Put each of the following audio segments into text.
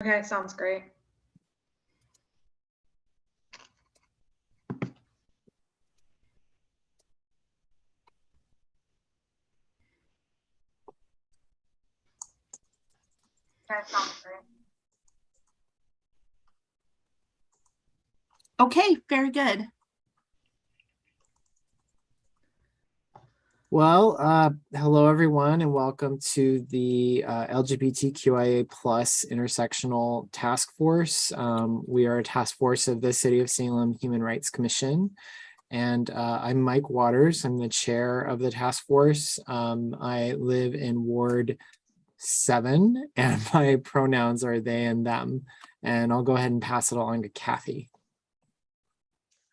Okay, sounds great. Okay, sounds great. Okay, very good. Well, hello everyone, and welcome to the LGBTQIA plus Intersectional Task Force. We are a task force of the City of Salem Human Rights Commission, and I'm Mike Waters. I'm the chair of the task force. I live in Ward 7, and my pronouns are they and them. And I'll go ahead and pass it along to Kathy.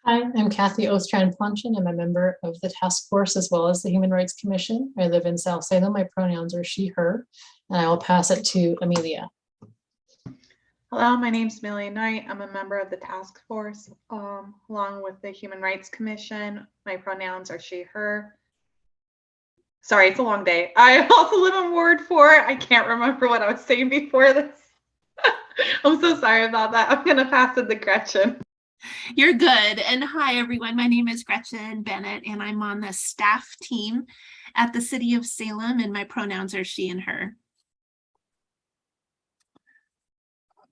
Hi, I'm Kathy Ostrand-Planchen. I'm a member of the task force as well as the Human Rights Commission. I live in South Salem. My pronouns are she, her, and I will pass it to Amelia. Hello, my name is Millie Knight. I'm a member of the task force along with the Human Rights Commission. My pronouns are she, her. Sorry, it's a long day. I also live in Ward 4. I can't remember what I was saying before this. I'm so sorry about that. I'm going to pass it to Gretchen. You're good. And hi, everyone. My name is Gretchen Bennett, and I'm on the staff team at the City of Salem, and my pronouns are she and her.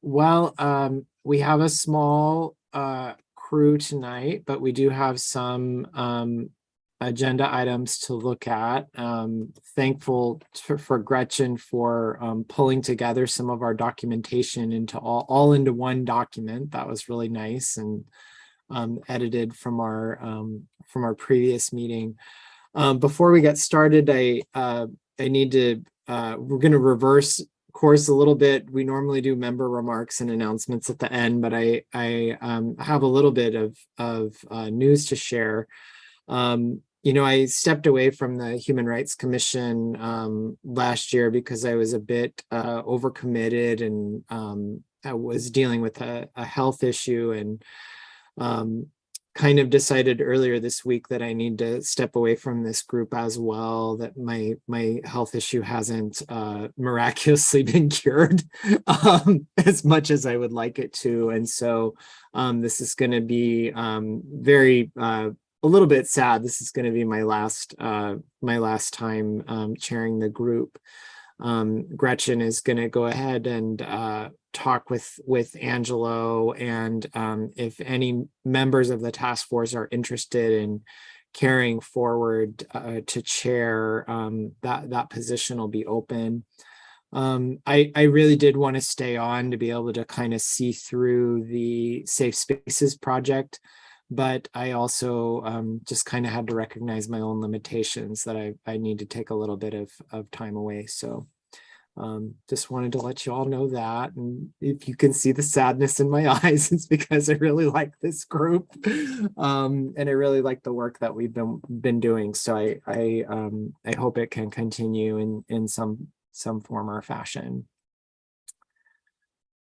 Well, we have a small crew tonight, but we do have some agenda items to look at. Thankful for Gretchen for pulling together some of our documentation into all into one document. That was really nice, and edited from our previous meeting. Before we get started, I need to we're going to reverse course a little bit. We normally do member remarks and announcements at the end, but I have a little bit of news to share. I stepped away from the Human Rights Commission last year because I was a bit overcommitted, and I was dealing with a health issue, and kind of decided earlier this week that I need to step away from this group as well, that my health issue hasn't miraculously been cured as much as I would like it to. And so this is going to be very a little bit sad. This is going to be my last time chairing the group. Gretchen is going to go ahead and talk with Angelo, and if any members of the task force are interested in carrying forward to chair, that position will be open. I really did want to stay on to be able to kind of see through the Safe Spaces project, but I also just kind of had to recognize my own limitations, that I need to take a little bit of time away. So just wanted to let you all know that. And if you can see the sadness in my eyes, it's because I really like this group, and I really like the work that we've been doing. So I hope it can continue in some form or fashion.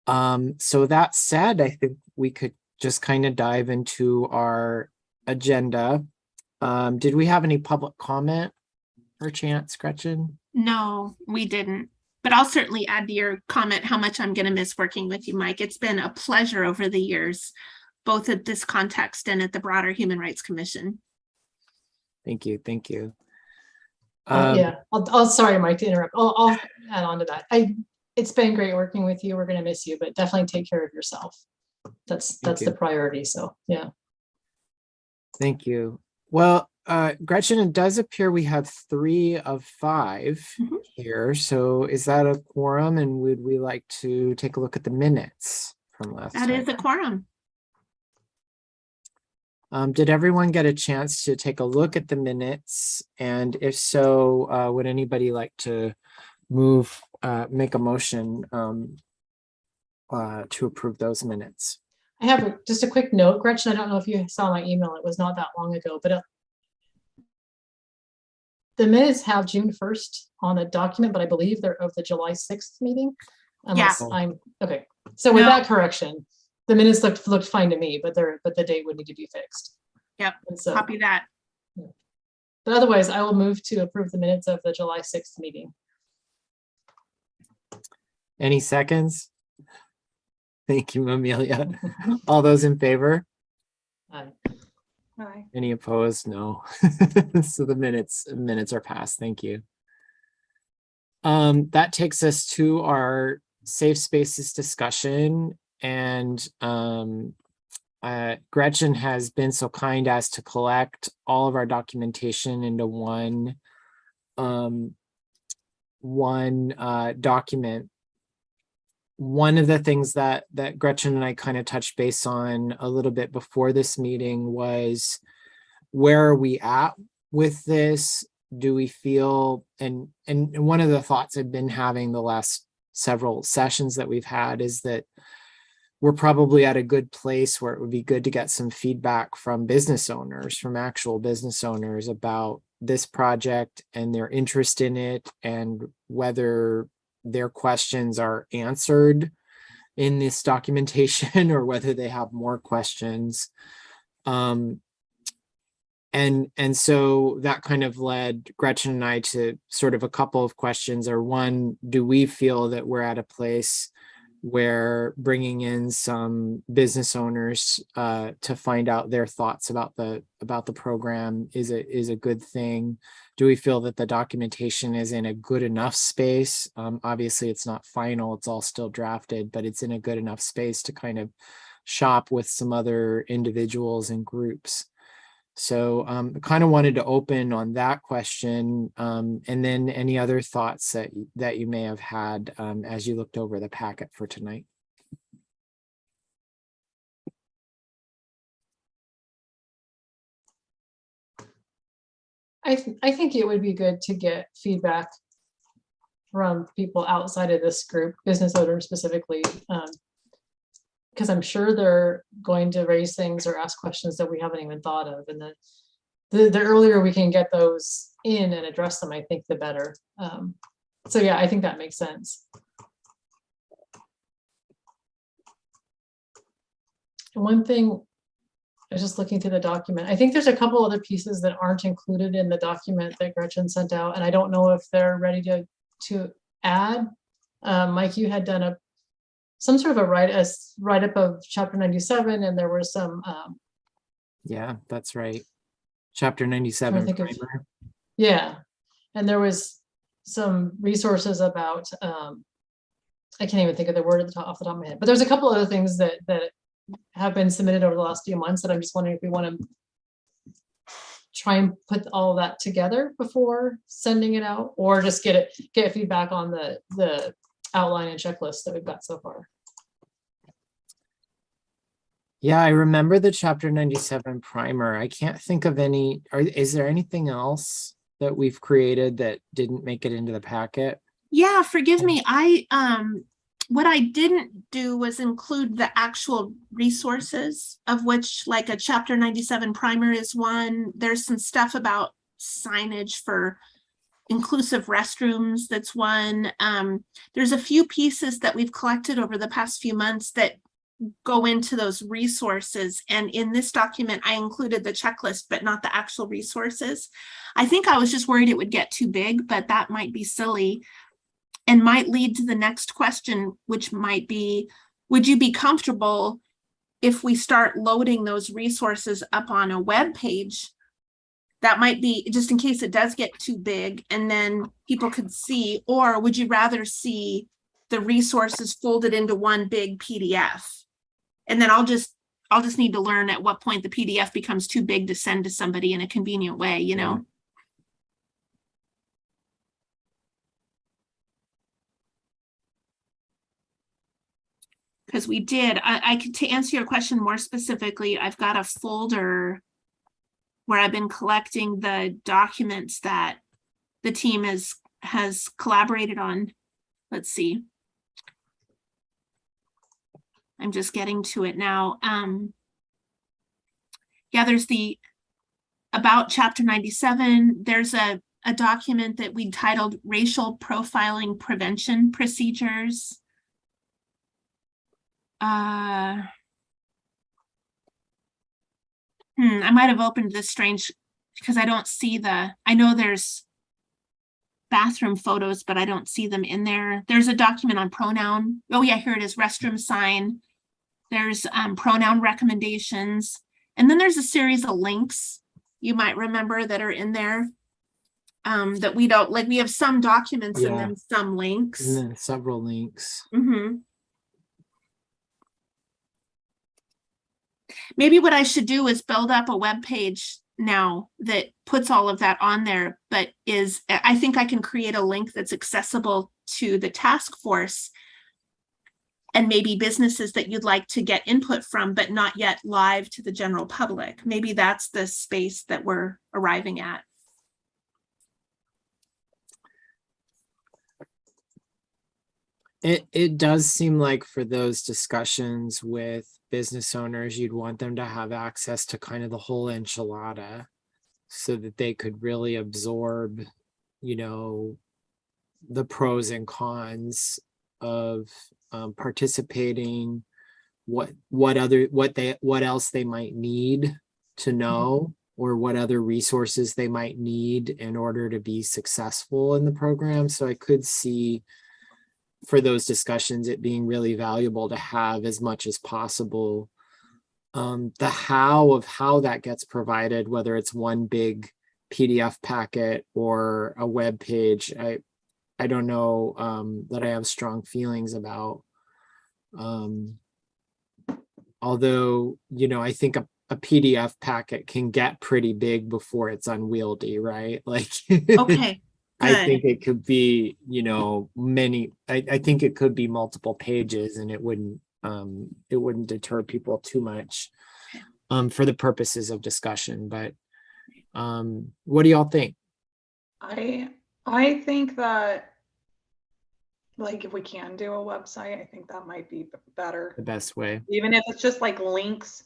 So that said, I think we could just kind of dive into our agenda. Did we have any public comment or chance, Gretchen? No, we didn't. But I'll certainly add to your comment how much I'm going to miss working with you, Mike. It's been a pleasure over the years, both at this context and at the broader Human Rights Commission. Thank you. Thank you. Yeah, I'll sorry, Mike, to interrupt. I'll add on to that. It's been great working with you. We're going to miss you, but definitely take care of yourself. That's the priority. So yeah. Thank you. Well, Gretchen, it does appear we have 3 of 5 here. So is that a quorum? And would we like to take a look at the minutes from last time? That is a quorum. Did everyone get a chance to take a look at the minutes? And if so, would anybody like to make a motion to approve those minutes? I have just a quick note, Gretchen. I don't know if you saw my email. It was not that long ago, but the minutes have June 1st on a document, but I believe they're of the July 6th meeting. Unless I'm okay. So with that correction, the minutes looked fine to me, but the date would need to be fixed. Yep. So, copy that. Yeah. But otherwise, I will move to approve the minutes of the July 6th meeting. Any seconds? Thank you, Amelia. All those in favor? Aye. Aye. Any opposed? No. So the minutes are passed. Thank you. That takes us to our safe spaces discussion, and Gretchen has been so kind as to collect all of our documentation into one document. One of the things that Gretchen and I kind of touched base on a little bit before this meeting was, where are we at with this? Do we feel, and one of the thoughts I've been having the last several sessions that we've had is that we're probably at a good place where it would be good to get some feedback from business owners, from actual business owners, about this project and their interest in it, and whether their questions are answered in this documentation or whether they have more questions. And so that kind of led Gretchen and I to sort of a couple of questions. Or one, do we feel that we're at a place where bringing in some business owners to find out their thoughts about the program is a good thing? Do we feel that the documentation is in a good enough space? Obviously, it's not final, it's all still drafted, but it's in a good enough space to kind of shop with some other individuals and groups. So I kind of wanted to open on that question, and then any other thoughts that you may have had as you looked over the packet for tonight. I think it would be good to get feedback from people outside of this group, business owners specifically, because I'm sure they're going to raise things or ask questions that we haven't even thought of. And the earlier we can get those in and address them, I think the better. So yeah, I think that makes sense. And one thing, I was just looking through the document. I think there's a couple other pieces that aren't included in the document that Gretchen sent out, and I don't know if they're ready to add. Mike, you had done some sort of a write-up of Chapter 97, and there were some. Yeah, that's right. Chapter 97 primer. Yeah, and there was some resources about. I can't even think of the word off the top of my head, but there's a couple other things that have been submitted over the last few months that I'm just wondering if we want to try and put all of that together before sending it out, or just get feedback on the outline and checklist that we've got so far. Yeah, I remember the Chapter 97 primer. I can't think of any. Is there anything else that we've created that didn't make it into the packet? Yeah, forgive me. What I didn't do was include the actual resources, of which like a Chapter 97 primer is one. There's some stuff about signage for inclusive restrooms, that's one. There's a few pieces that we've collected over the past few months that go into those resources. And in this document, I included the checklist, but not the actual resources. I think I was just worried it would get too big, but that might be silly and might lead to the next question, which might be, would you be comfortable if we start loading those resources up on a web page? That might be just in case it does get too big and then people could see, or would you rather see the resources folded into one big PDF? And then I'll just need to learn at what point the PDF becomes too big to send to somebody in a convenient way, you know? Because we did, I could, to answer your question more specifically, I've got a folder where I've been collecting the documents that the team has collaborated on. Let's see. I'm just getting to it now. Yeah, there's the about Chapter 97. There's a document that we titled Racial Profiling Prevention Procedures. I might have opened this strange because I don't see I know there's bathroom photos, but I don't see them in there. There's a document on pronoun. Oh yeah, here it is, restroom sign, There's pronoun recommendations. And then there's a series of links you might remember that are in there. That we don't like, we have some documents and Yeah. then some links. And then several links. Maybe what I should do is build up a web page now that puts all of that on there, but I think I can create a link that's accessible to the task force and maybe businesses that you'd like to get input from, but not yet live to the general public. Maybe that's the space that we're arriving at. It does seem like for those discussions with business owners, you'd want them to have access to kind of the whole enchilada so that they could really absorb, you know, the pros and cons of participating, what else they might need to know, or what other resources they might need in order to be successful in the program. So I could see for those discussions it being really valuable to have as much as possible the how that gets provided, whether it's one big PDF packet or a web page. I don't know that I have strong feelings about. Although, you know, I think a PDF packet can get pretty big before it's unwieldy, right? Like, Okay. I think it could be, you know, I think it could be multiple pages, and it wouldn't deter people too much for the purposes of discussion. But what do y'all think? I think that, like, if we can do a website, I think that might be better. The best way. Even if it's just like links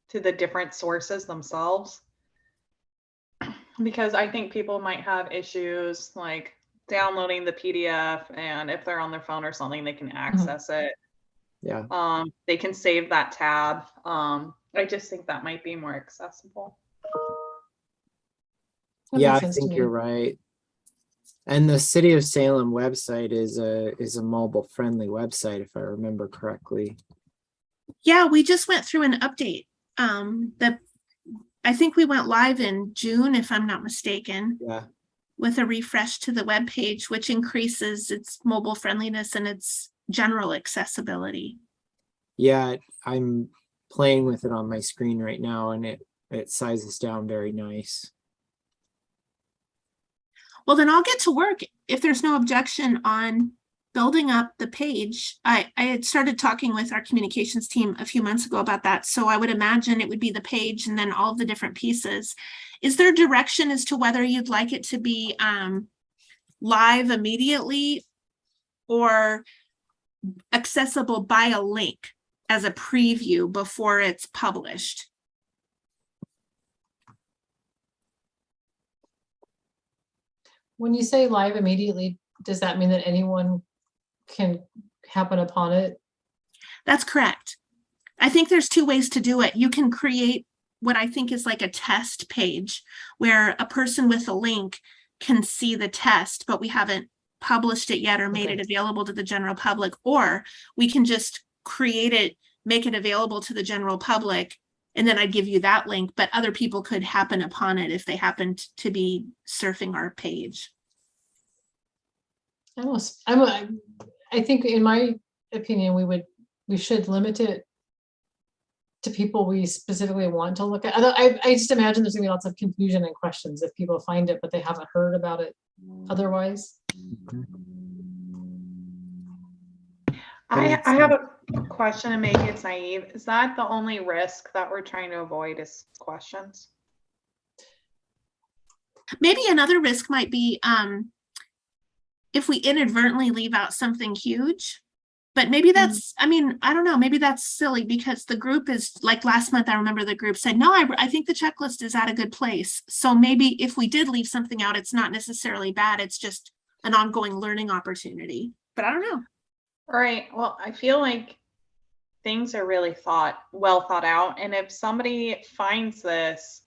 to the different sources themselves. Because I think people might have issues like downloading the PDF, and if they're on their phone or something, they can access it. Yeah. They can save that tab. I just think that might be more accessible. Yeah, I think you're right. And the City of Salem website is a mobile friendly website, if I remember correctly. Yeah, we just went through an update. I think we went live in June, if I'm not mistaken. Yeah. With a refresh to the web page, which increases its mobile friendliness and its general accessibility. Yeah, I'm playing with it on my screen right now, and it sizes down very nice. Well, then I'll get to work if there's no objection on building up the page. I had started talking with our communications team a few months ago about that. So I would imagine it would be the page and then all of the different pieces. Is there direction as to whether you'd like it to be live immediately or accessible by a link as a preview before it's published? When you say live immediately, does that mean that anyone can happen upon it? That's correct. I think there's two ways to do it. You can create what I think is like a test page where a person with a link can see the test, but we haven't published it yet or made it available to the general public, or we can just create it, make it available to the general public, and then I'd give you that link, but other people could happen upon it if they happened to be surfing our page. I think in my opinion, we should limit it to people we specifically want to look at. I just imagine there's gonna be lots of confusion and questions if people find it, but they haven't heard about it otherwise. I have a question, and maybe it's naive. Is that the only risk that we're trying to avoid is questions? Maybe another risk might be if we inadvertently leave out something huge, but maybe that's, I mean, I don't know, maybe that's silly because the group is like last month, I remember the group said, no, I think the checklist is at a good place. So maybe if we did leave something out, it's not necessarily bad. It's just an ongoing learning opportunity, but I don't know. All right. Well, I feel like things are really well thought out. And if somebody finds this,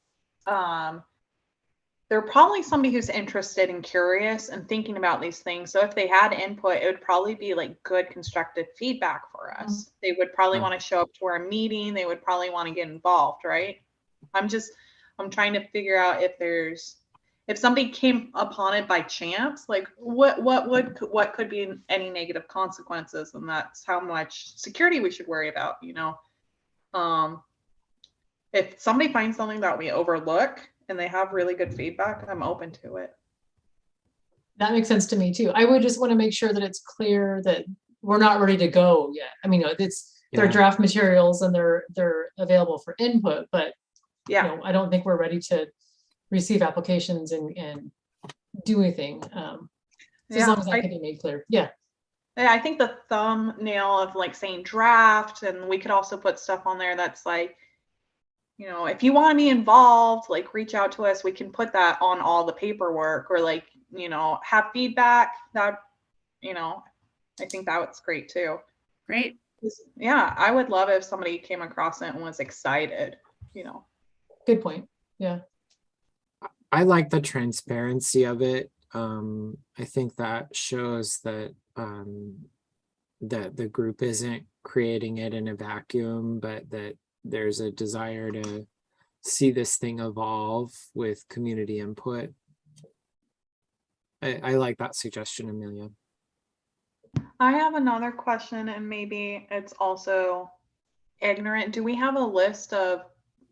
they're probably somebody who's interested and curious and thinking about these things. So if they had input, it would probably be like good constructive feedback for us. They would probably want to show up to our meeting. They would probably want to get involved, right? I'm trying to figure out if somebody came upon it by chance, like what could be any negative consequences, and that's how much security we should worry about, you know. If somebody finds something that we overlook and they have really good feedback, I'm open to it. That makes sense to me too. I would just want to make sure that it's clear that we're not ready to go yet. I mean, they're draft materials and they're available for input, but yeah, you know, I don't think we're ready to receive applications and do anything. As long as that can be made clear. Yeah. Yeah, I think the thumbnail of like saying draft, and we could also put stuff on there that's like, you know, if you want to be involved, like reach out to us. We can put that on all the paperwork, or like, you know, have feedback. That, you know, I think that's great too. Great. Yeah, I would love if somebody came across it and was excited, you know. Good point. Yeah. I like the transparency of it. I think that shows that that the group isn't creating it in a vacuum, but that there's a desire to see this thing evolve with community input. I like that suggestion, Amelia. I have another question, and maybe it's also ignorant. Do we have a list of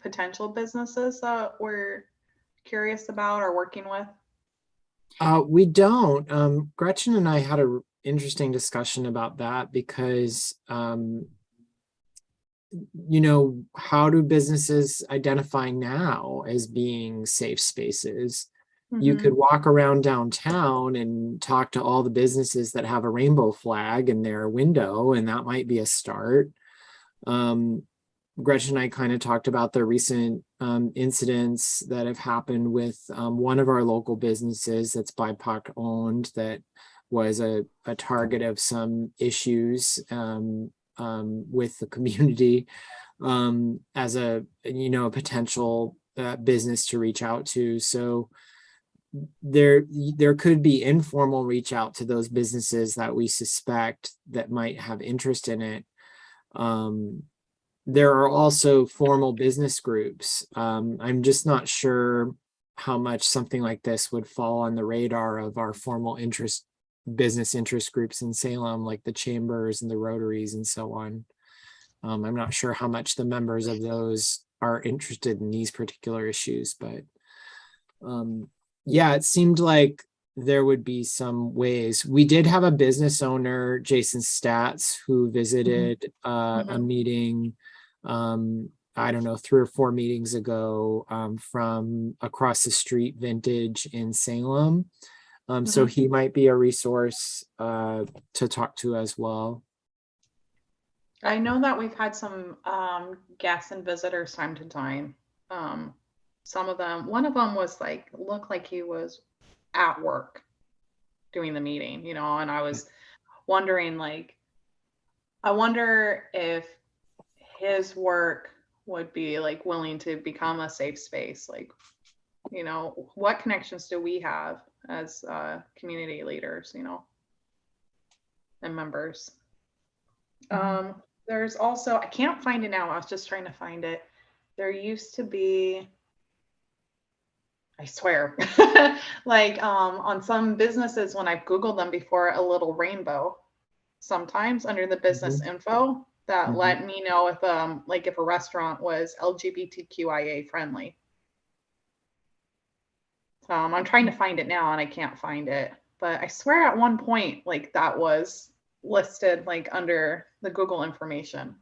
potential businesses that we're curious about or working with? We don't. Gretchen and I had an interesting discussion about that because you know, how do businesses identify now as being safe spaces? You could walk around downtown and talk to all the businesses that have a rainbow flag in their window, and that might be a start. Gretchen and I kind of talked about the recent incidents that have happened with one of our local businesses that's BIPOC owned that was a target of some issues with the community as a, you know, a potential business to reach out to. So there could be informal reach out to those businesses that we suspect that might have interest in it. There are also formal business groups. I'm just not sure how much something like this would fall on the radar of our formal business interest groups in Salem, like the chambers and the Rotaries and so on. I'm not sure how much the members of those are interested in these particular issues, but yeah, it seemed like there would be some ways. We did have a business owner, Jason Statz, who visited a meeting, I don't know, 3 or 4 meetings ago from across the street Vintage in Salem. So he might be a resource to talk to as well. I know that we've had some guests and visitors time to time. Some of them, one of them was like, looked like he was at work doing the meeting, you know, and I was wondering, like, I wonder if his work would be like willing to become a safe space. Like, you know, what connections do we have as community leaders, you know, and members? There's also, I can't find it now. I was just trying to find it. There used to be, I swear, like on some businesses, when I've Googled them before, a little rainbow sometimes under the business info that let me know if like if a restaurant was LGBTQIA friendly. I'm trying to find it now and I can't find it, but I swear at one point, like that was listed like under the Google information.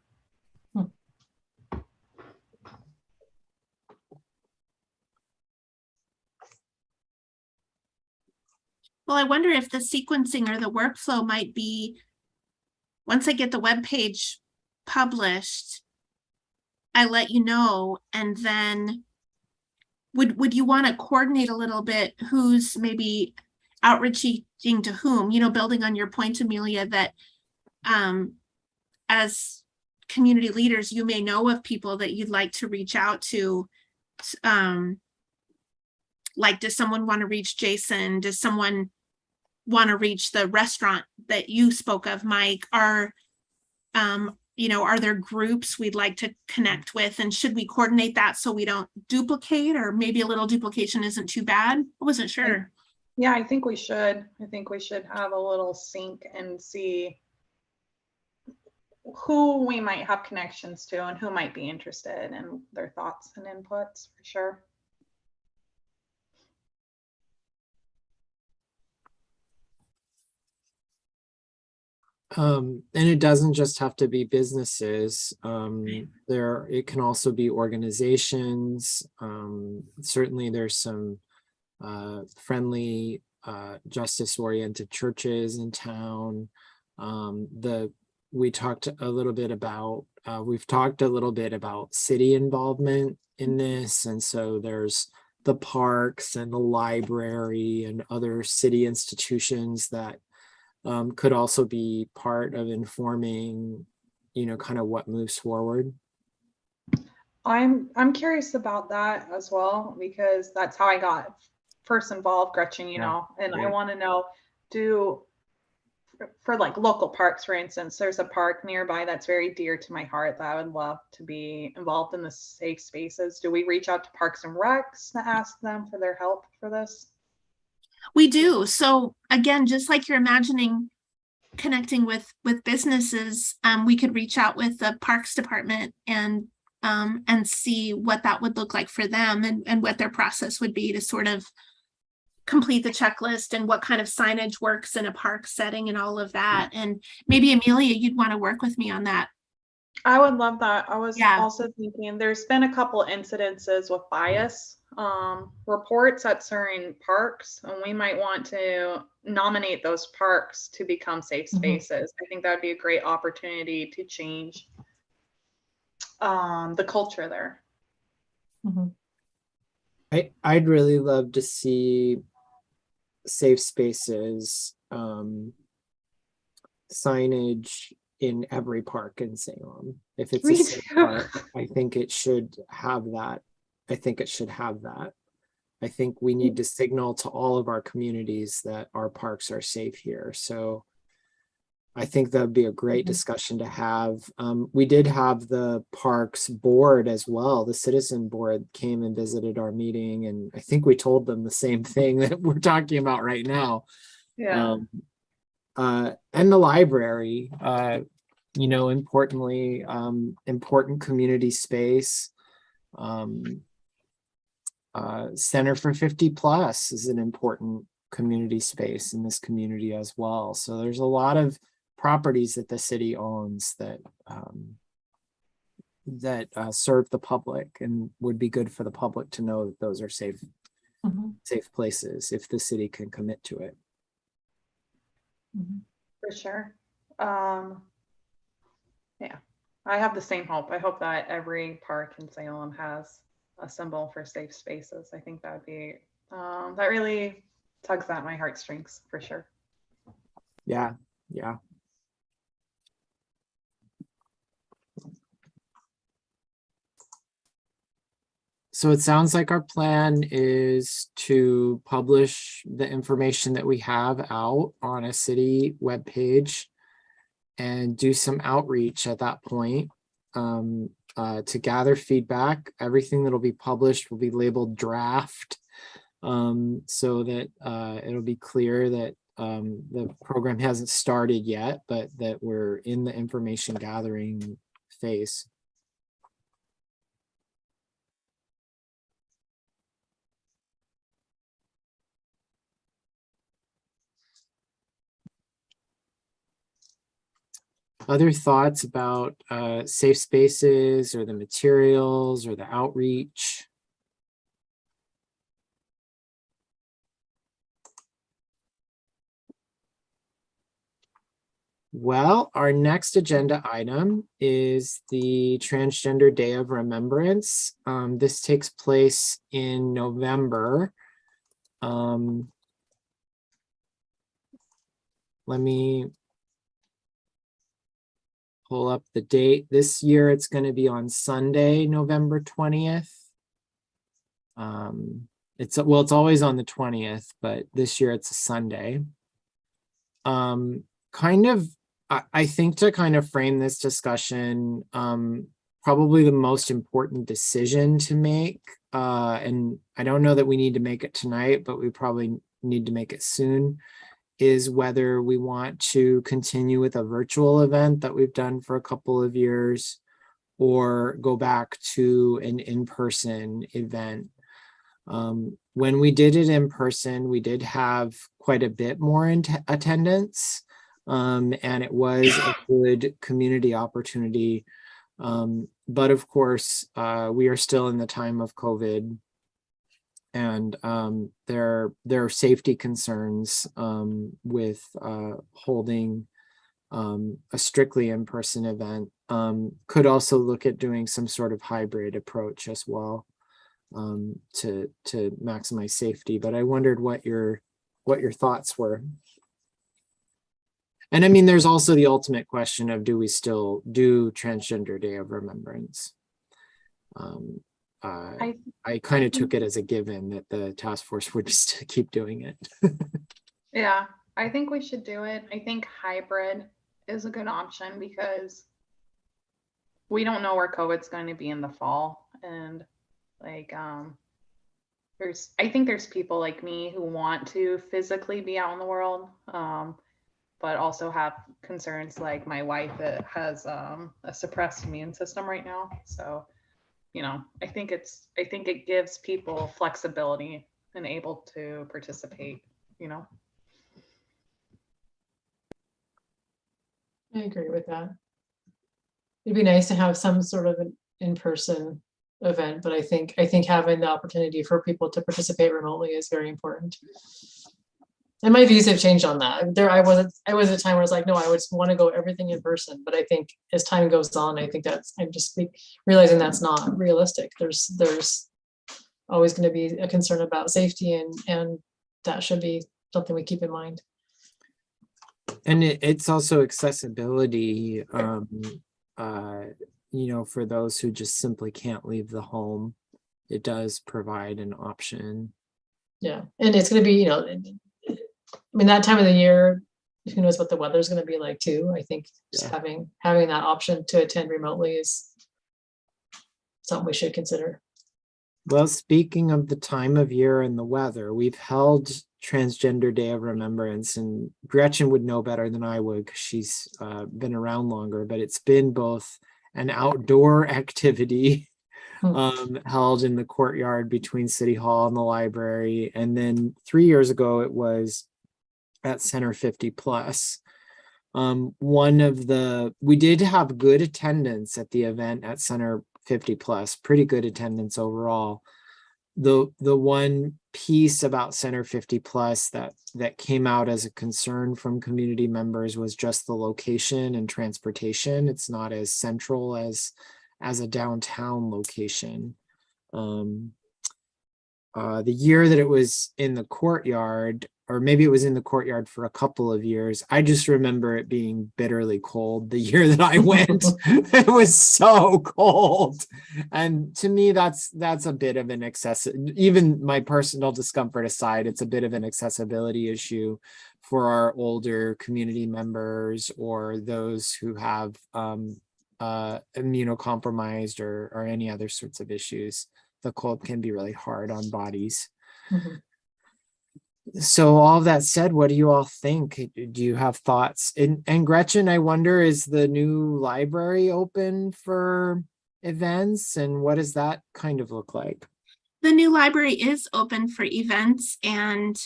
Well, I wonder if the sequencing or the workflow might be, once I get the web page published, I let you know, and then would you want to coordinate a little bit who's maybe outreaching to whom, you know, building on your point, Amelia, that as community leaders, you may know of people that you'd like to reach out to like, does someone want to reach Jason? Does someone want to reach the restaurant that you spoke of, Mike? Are there groups we'd like to connect with, and should we coordinate that so we don't duplicate, or maybe a little duplication isn't too bad? I wasn't sure. Yeah, I think we should. I think we should have a little sync and see who we might have connections to and who might be interested in their thoughts and inputs, for sure. And it doesn't just have to be businesses. It can also be organizations. Certainly there's some friendly, justice-oriented churches in town. We've talked a little bit about city involvement in this. And so there's the parks and the library and other city institutions that could also be part of informing, kind of what moves forward. I'm curious about that as well, because that's how I got first involved, Gretchen, and I want to know, for like local parks, for instance, there's a park nearby that's very dear to my heart that I would love to be involved in the safe spaces. Do we reach out to Parks and Recs to ask them for their help for this? We do. So again, just like you're imagining connecting with businesses, we could reach out with the Parks Department and see what that would look like for them, and what their process would be to sort of complete the checklist, and what kind of signage works in a park setting and all of that. And maybe Amelia, you'd want to work with me on that. I would love that. I was also thinking there's been a couple incidences with bias reports at certain parks, and we might want to nominate those parks to become safe spaces. I think that would be a great opportunity to change the culture there. I'd really love to see safe spaces signage in every park in Salem. If it's a safe park, I think it should have that. I think we need to signal to all of our communities that our parks are safe here. So I think that'd be a great discussion to have. We did have the parks board as well. The citizen board came and visited our meeting, and I think we told them the same thing that we're talking about right now. Yeah. And the library, importantly, important community space. Center for 50 Plus is an important community space in this community as well. So there's a lot of properties that the city owns that serve the public, and would be good for the public to know that those are safe places if the city can commit to it. For sure. Yeah, I have the same hope. I hope that every park in Salem has a symbol for safe spaces. I think that would be that really tugs at my heartstrings, for sure. Yeah. So it sounds like our plan is to publish the information that we have out on a city webpage and do some outreach at that point to gather feedback. Everything that'll be published will be labeled draft, so that it'll be clear that the program hasn't started yet, but that we're in the information gathering phase. Other thoughts about safe spaces, or the materials, or the outreach? Well, our next agenda item is the Transgender Day of Remembrance. This takes place in November. Let me pull up the date. This year it's going to be on Sunday, November 20th. it's always on the 20th, but this year it's a Sunday. Kind of, I think to kind of frame this discussion, probably the most important decision to make, and I don't know that we need to make it tonight, but we probably need to make it soon, is whether we want to continue with a virtual event that we've done for a couple of years or go back to an in-person event. When we did it in person, we did have quite a bit more attendance, and it was a good community opportunity. But of course, we are still in the time of COVID, and there are safety concerns with holding a strictly in-person event. Could also look at doing some sort of hybrid approach as well, to maximize safety. But I wondered what your thoughts were. And I mean, there's also the ultimate question of, do we still do Transgender Day of Remembrance? I kind of took it as a given that the task force would just keep doing it. Yeah, I think we should do it. I think hybrid is a good option because we don't know where COVID's going to be in the fall. And like, I think there's people like me who want to physically be out in the world, but also have concerns like my wife that has a suppressed immune system right now. So, you know, I think it gives people flexibility and able to participate, you know. I agree with that. It'd be nice to have some sort of an in-person event, but I think having the opportunity for people to participate remotely is very important. And my views have changed on that. I was at a time where I was like, no, I would want to go everything in person. But I think as time goes on, I'm just realizing that's not realistic. There's always going to be a concern about safety, and that should be something we keep in mind. And it's also accessibility, you know, for those who just simply can't leave the home. It does provide an option. Yeah. And it's going to be, you know, I mean, that time of the year, who knows what the weather's going to be like too. I think just having that option to attend remotely is something we should consider. Well, speaking of the time of year and the weather, we've held Transgender Day of Remembrance, and Gretchen would know better than I would because she's been around longer, but it's been both an outdoor activity held in the courtyard between City Hall and the library, and then 3 years ago it was at Center 50 Plus. We did have good attendance at the event at Center 50 Plus, pretty good attendance overall. The one piece about Center 50 Plus that came out as a concern from community members was just the location and transportation. It's not as central as a downtown location. The year that it was in the courtyard, or maybe it was in the courtyard for a couple of years, I just remember it being bitterly cold the year that I went. It was so cold. And to me, that's a bit of an even my personal discomfort aside, it's a bit of an accessibility issue for our older community members or those who have immunocompromised or any other sorts of issues. The cold can be really hard on bodies. Mm-hmm. So all that said, what do you all think? Do you have thoughts? And Gretchen, I wonder, is the new library open for events, and what does that kind of look like? The new library is open for events, and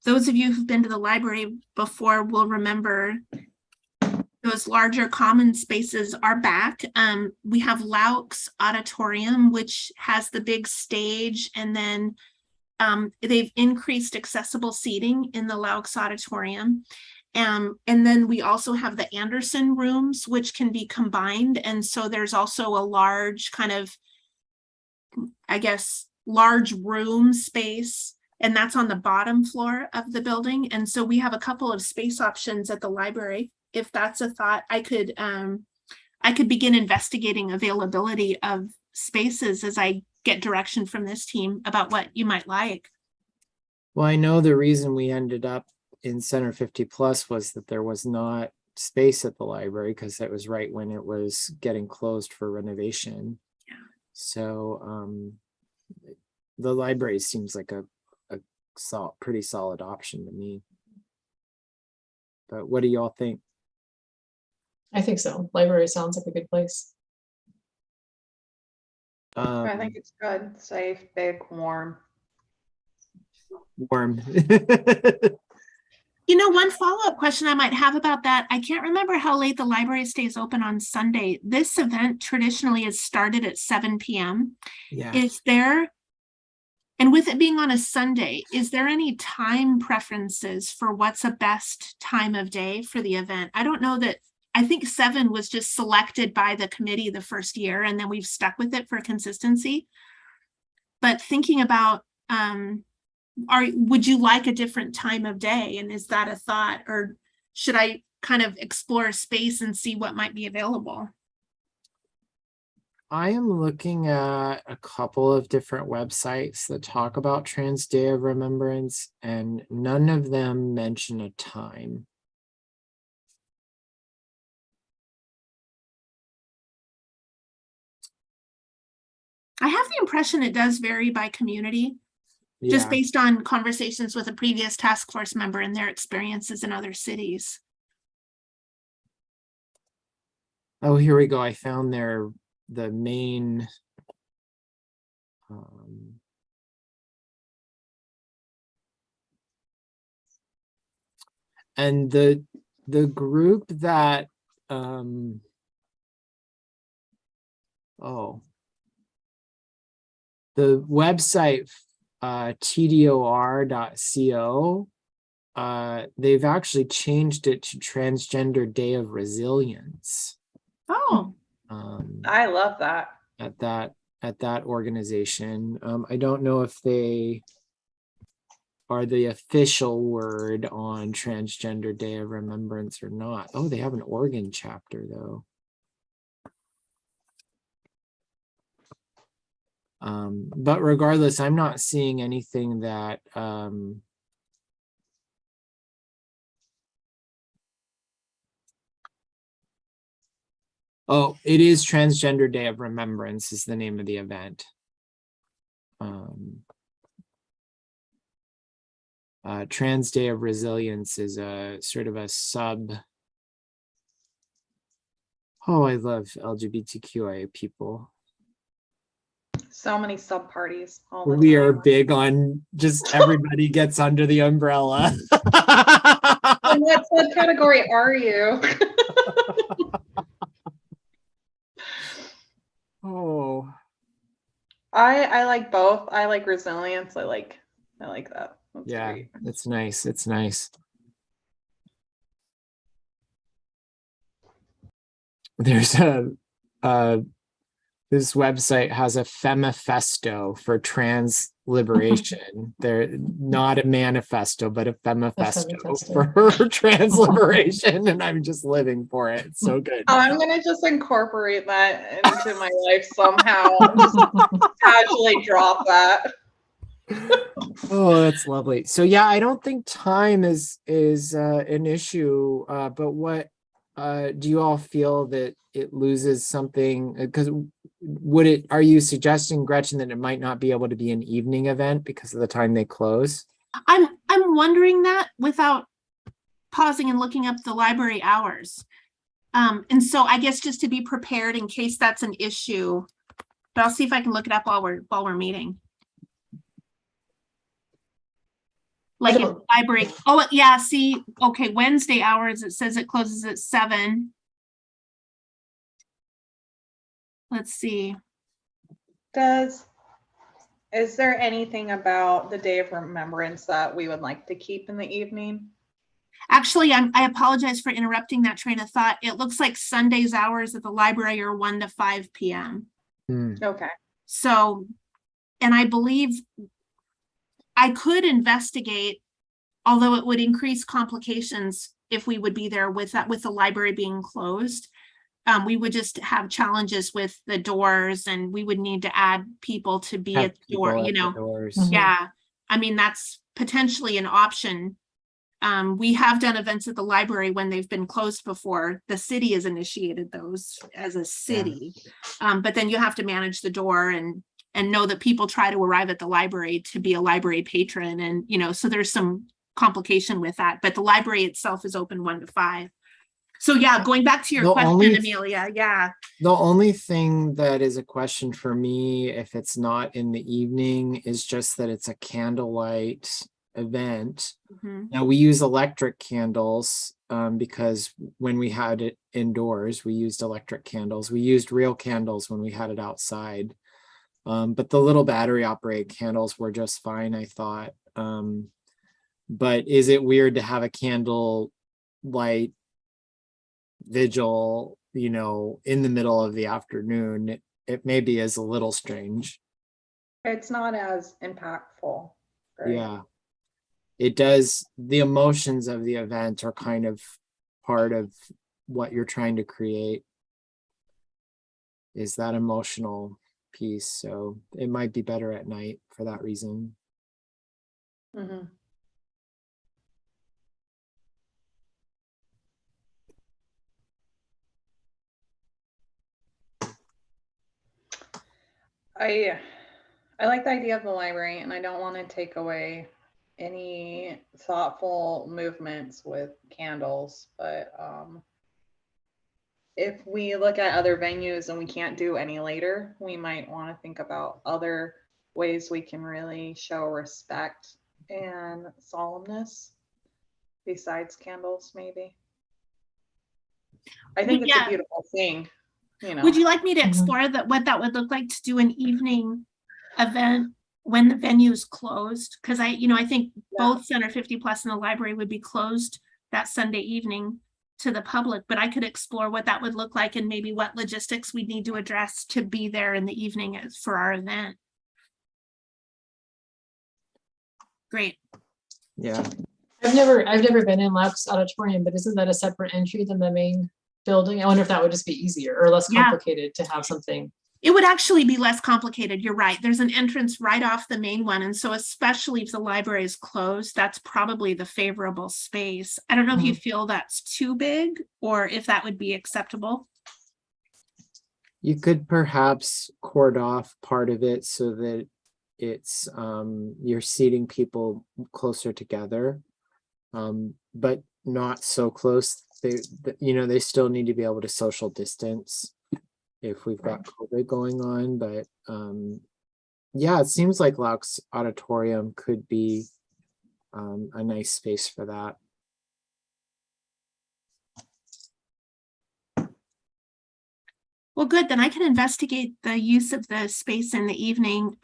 those of you who've been to the library before will remember those larger common spaces are back. We have Laux Auditorium, which has the big stage, and then they've increased accessible seating in the Laux Auditorium. And then we also have the Anderson rooms, which can be combined. And so there's also a large kind of, I guess, large room space, and that's on the bottom floor of the building. And so we have a couple of space options at the library. If that's a thought, I could begin investigating availability of spaces as I get direction from this team about what you might like. Well, I know the reason we ended up in Center 50 Plus was that there was not space at the library because that was right when it was getting closed for renovation. Yeah. So the library seems like a pretty solid option to me. But what do y'all think? I think so. Library sounds like a good place. I think it's good, safe, big, warm. Warm. You know, one follow-up question I might have about that, I can't remember how late the library stays open on Sunday. This event traditionally is started at 7 p.m. Yeah. Is there, and with it being on a Sunday, is there any time preferences for what's a best time of day for the event? I don't know that, I think 7 was just selected by the committee the first year, and then we've stuck with it for consistency. But thinking about, would you like a different time of day? And is that a thought, or should I kind of explore space and see what might be available? I am looking at a couple of different websites that talk about Trans Day of Remembrance, and none of them mention a time. I have the impression it does vary by community. Just Yeah. based on conversations with a previous task force member and their experiences in other cities. Oh, here we go. I found the main and the group that the website tdor.co, they've actually changed it to Transgender Day of Resilience. Oh, I love that. At that organization. I don't know if they are the official word on Transgender Day of Remembrance or not. Oh, they have an Oregon chapter though. But regardless, I'm not seeing anything that oh, it is Transgender Day of Remembrance is the name of the event. Trans Day of Resilience is a sort of a sub. Oh, I love LGBTQIA people. So many sub parties. We are big on just everybody gets under the umbrella. And what subcategory are you? Oh, I like both. I like resilience. I like that. That's yeah, great. it's nice. It's nice. There's this website has a femifesto for trans liberation. They're not a manifesto, but a femifesto for trans liberation, and I'm just living for it. It's so good. I'm gonna just incorporate that into my life somehow. Just casually drop that. Oh, that's lovely. So yeah, I don't think time is an issue, but what do you all feel that it loses something? Because are you suggesting, Gretchen, that it might not be able to be an evening event because of the time they close? I'm wondering that without pausing and looking up the library hours. And so I guess just to be prepared in case that's an issue, but I'll see if I can look it up while we're meeting. Like if library, oh yeah, see, okay, Wednesday hours, it says it closes at 7. Let's see. Is there anything about the Day of Remembrance that we would like to keep in the evening? Actually, I apologize for interrupting that train of thought. It looks like Sunday's hours at the library are 1 to 5 p.m. Okay. So, and I believe I could investigate, although it would increase complications if we would be there with that, with the library being closed. we would just have challenges with the doors, and we would need to add people to be Have at the door, people you at the know. doors. Mhm. Yeah, I mean, that's potentially an option. We have done events at the library when they've been closed before. The city has initiated those as a city. But then you have to manage the door and know that people try to arrive at the library to be a library patron, and you know, so there's some complication with that. But the library itself is open 1 to 5. So yeah, going back to your The question, only- Amelia, yeah. The only thing that is a question for me, if it's not in the evening, is just that it's a candlelight event. Mhm. Now we use electric candles because when we had it indoors, we used electric candles. We used real candles when we had it outside. But the little battery operated candles were just fine, I thought. But is it weird to have a candle light vigil, you know, in the middle of the afternoon? It maybe is a little strange. It's not as impactful. Right? Yeah. It does, the emotions of the event are kind of part of what you're trying to create, is that emotional piece. So it might be better at night for that reason. Mhm. I like the idea of the library, and I don't want to take away any thoughtful movements with candles, but if we look at other venues and we can't do any later, we might want to think about other ways we can really show respect and solemnness besides candles, maybe. I think it's a Yeah. beautiful thing, you know. Would you like me to Mhm. explore that, what that would look like to do an evening event when the venue's closed? Because I think both Center 50 Plus and the library would be closed that Sunday evening to the public, but I could explore what that would look like and maybe what logistics we need to address to be there in the evening for our event. Great. Yeah. I've never been in Laux Auditorium, but isn't that a separate entry than the main building? I wonder if that would just be easier or less Yeah. complicated to have something. It would actually be less complicated. You're right. There's an entrance right off the main one. And so especially if the library is closed, that's probably the favorable space. I don't know if you feel that's too big or if that would be acceptable. You could perhaps cord off part of it so that it's you're seating people closer together, but not so close. They still need to be able to social distance if we've got COVID going on. But yeah, it seems like Laux Auditorium could be a nice space for that. Well, good. Then I can investigate the use of the space in the evening.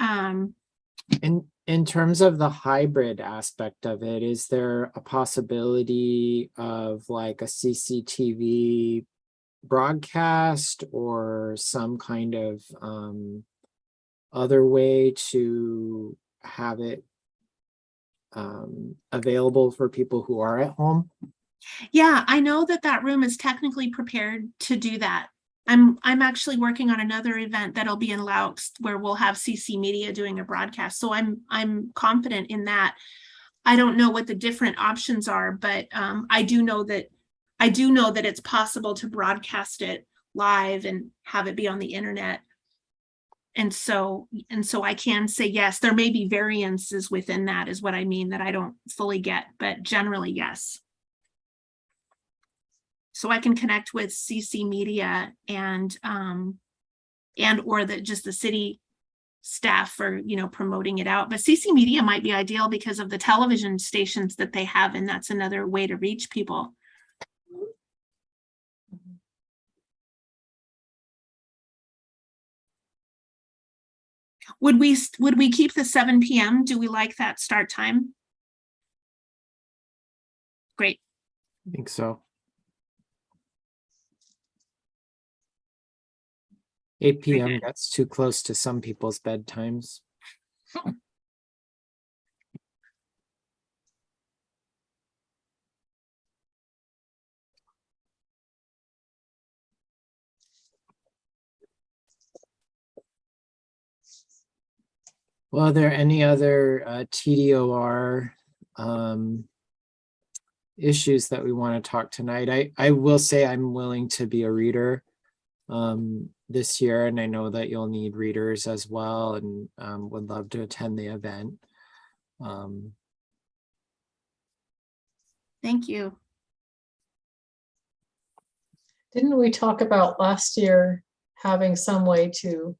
In terms of the hybrid aspect of it, is there a possibility of like a CCTV broadcast or some kind of other way to have it available for people who are at home? Yeah, I know that room is technically prepared to do that. I'm actually working on another event that'll be in Laux where we'll have CC Media doing a broadcast. So I'm confident in that. I don't know what the different options are, but I do know that it's possible to broadcast it live and have it be on the internet. And so I can say yes, there may be variances within that is what I mean that I don't fully get, but generally yes. So I can connect with CC Media and or just the city staff for, promoting it out. But CC Media might be ideal because of the television stations that they have, and that's another way to reach people. Would we keep the 7 p.m.? Do we like that start time? Great. I think so. 8 p.m. gets too close to some people's bedtimes. Well, are there any other TDOR issues that we want to talk tonight? I will say I'm willing to be a reader this year, and I know that you'll need readers as well, and would love to attend the event. Thank you. Didn't we talk about last year having some way to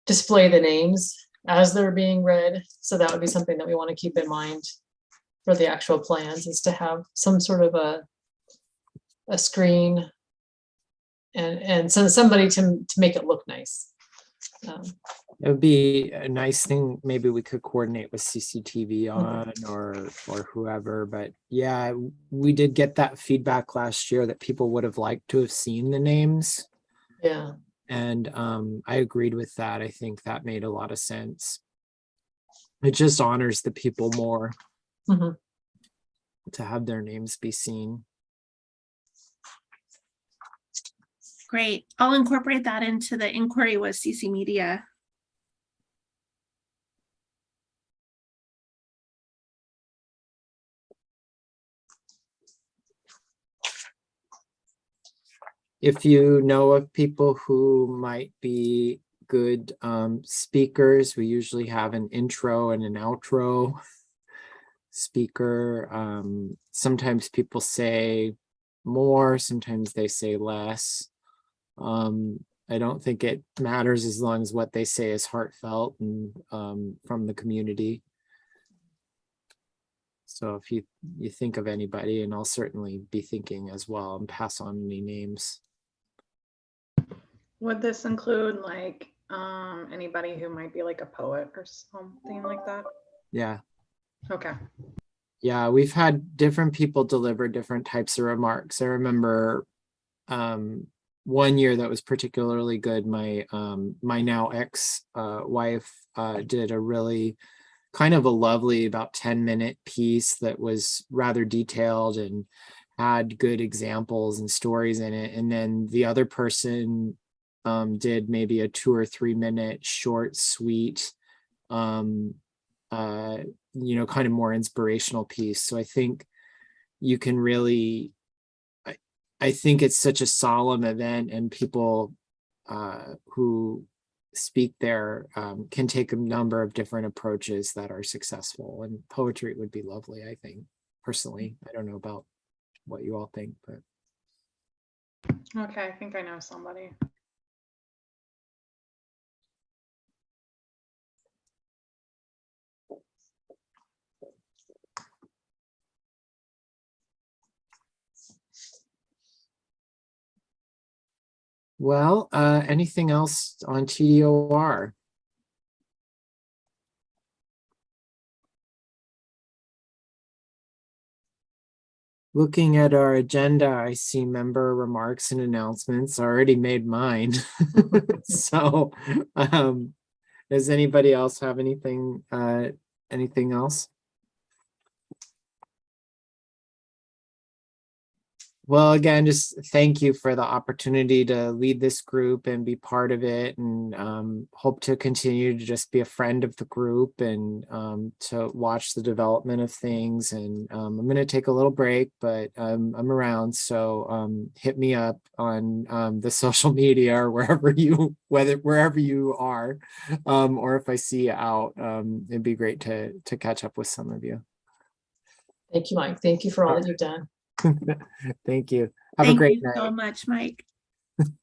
display the names as they're being read? So that would be something that we want to keep in mind for the actual plans, is to have some sort of a screen and somebody to make it look nice. It would be a nice thing. Maybe we could coordinate with CCTV on or whoever. But yeah, we did get that feedback last year that people would have liked to have seen the names. Yeah. And I agreed with that. I think that made a lot of sense. It just honors the people more to have their names be seen. Great. I'll incorporate that into the inquiry with CC Media. If you know of people who might be good speakers, we usually have an intro and an outro speaker. Sometimes people say more, sometimes they say less. I don't think it matters as long as what they say is heartfelt and from the community. So if you think of anybody, and I'll certainly be thinking as well and pass on any names. Would this include like anybody who might be like a poet or something like that? Yeah. Okay. Yeah, we've had different people deliver different types of remarks. I remember one year that was particularly good. My now ex-wife did a really kind of a lovely about 10-minute piece that was rather detailed and had good examples and stories in it. And then the other person did maybe a 2 or 3 minute short, sweet, kind of more inspirational piece. So I think you can really, I think it's such a solemn event, and people who speak there can take a number of different approaches that are successful, and poetry would be lovely, I think, personally. I don't know about what you all think, but. Okay, I think I know somebody. Well, anything else on TDOR? Looking at our agenda, I see member remarks and announcements. I already made mine. So does anybody else have anything else? Well, again, just thank you for the opportunity to lead this group and be part of it, and hope to continue to just be a friend of the group and to watch the development of things. And I'm going to take a little break, but I'm around. So hit me up on the social media or wherever you are, or if I see you out, it'd be great to catch up with some of you. Thank you, Mike. Thank you for all that you've done. Thank you. Have a great night. Thank you so much, Mike.